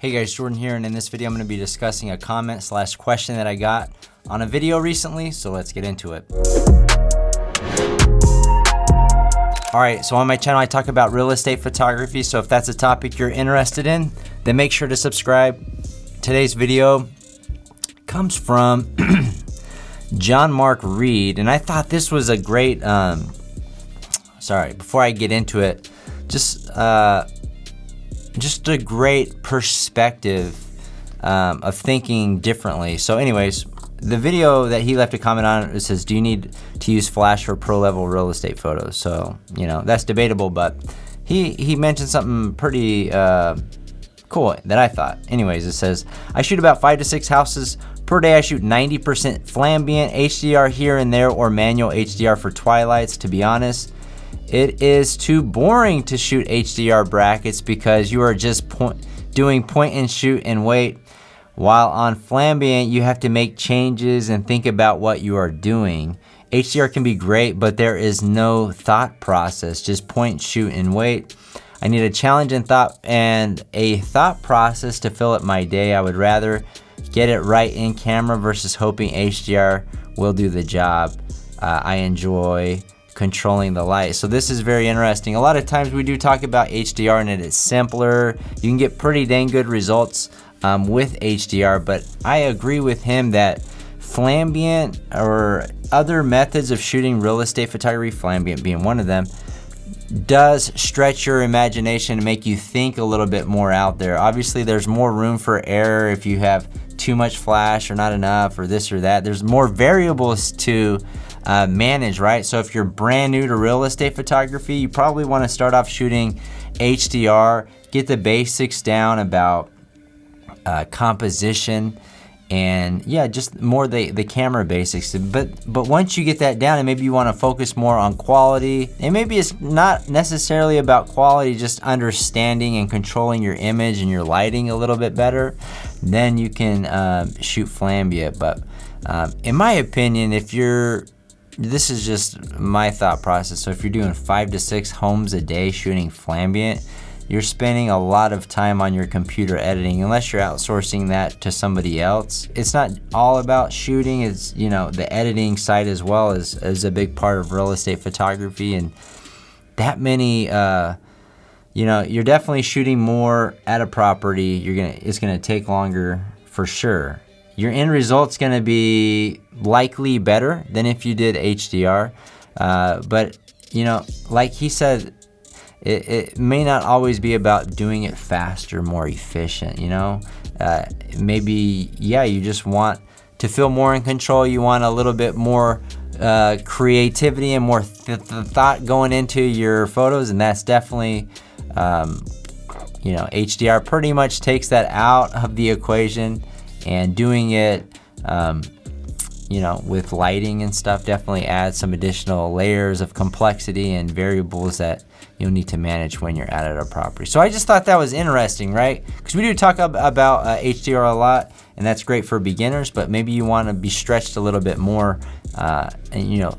Hey guys, Jordan here, and in this video I'm going to be discussing a comment / question that I got on a video recently, so let's get into it. Alright, so on my channel I talk about real estate photography, so if that's a topic you're interested in, then make sure to subscribe. Today's video comes from John Mark Reed, and I thought this was a great, before I get into it, just a great perspective of thinking differently. So anyways, the video that he left a comment on, it says, do you need to use flash for pro level real estate photos? So, you know, that's debatable, but he mentioned something pretty cool that I thought. Anyways, it says, I shoot about 5 to 6 houses per day. I shoot 90% flambient, HDR here and there, or manual HDR for twilights. To be honest, it is too boring to shoot HDR brackets because you are just doing point and shoot and wait. While on flambient, you have to make changes and think about what you are doing. HDR can be great, but there is no thought process, just point, shoot, and wait. I need a challenge and a thought process to fill up my day. I would rather get it right in camera versus hoping HDR will do the job. I enjoy controlling the light. So this is very interesting. A lot of times we do talk about HDR and it is simpler. You can get pretty dang good results with HDR, but I agree with him that flambient or other methods of shooting real estate photography, flambient being one of them, does stretch your imagination and make you think a little bit more out there. Obviously there's more room for error if you have too much flash or not enough or this or that. There's more variables to manage, right? So if you're brand new to real estate photography, you probably want to start off shooting HDR, get the basics down about composition, and yeah, just more the camera basics. But once you get that down, and maybe you want to focus more on quality, and maybe it's not necessarily about quality, just understanding and controlling your image and your lighting a little bit better, then you can shoot flambient. But in my opinion, this is just my thought process. So if you're doing 5 to 6 homes a day shooting flambient, you're spending a lot of time on your computer editing, unless you're outsourcing that to somebody else. It's not all about shooting, it's, you know, the editing side as well is a big part of real estate photography. And that many, you know, you're definitely shooting more at a property. It's gonna take longer for sure. Your end result's gonna be likely better than if you did HDR, but you know, like he said, it may not always be about doing it faster, more efficient, you know? Maybe, yeah, you just want to feel more in control. You want a little bit more creativity and more thought going into your photos, and that's definitely, you know, HDR pretty much takes that out of the equation, and doing it, you know, with lighting and stuff definitely adds some additional layers of complexity and variables that you'll need to manage when you're at a property. So I just thought that was interesting, right? Because we do talk about HDR a lot, and that's great for beginners, but maybe you want to be stretched a little bit more, and you know,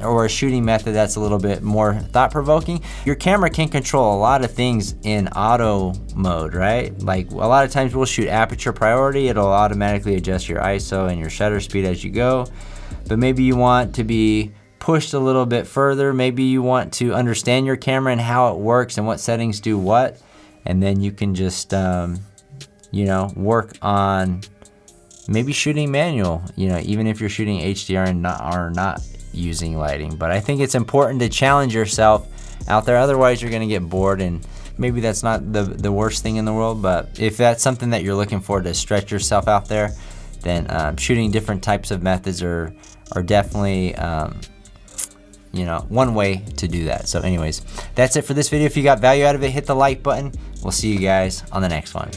or a shooting method that's a little bit more thought-provoking. Your camera can control a lot of things in auto mode, right? Like a lot of times we'll shoot aperture priority. It'll automatically adjust your ISO and your shutter speed as you go. But maybe you want to be pushed a little bit further. Maybe you want to understand your camera and how it works and what settings do what. And then you can just, you know, work on maybe shooting manual, you know, even if you're shooting HDR and not using lighting. But I think it's important to challenge yourself out there, otherwise you're gonna get bored, and maybe that's not the worst thing in the world. But if that's something that you're looking for to stretch yourself out there, then shooting different types of methods are definitely you know, one way to do that. So anyways, that's it for this video. If you got value out of it, hit the like button. We'll see you guys on the next one.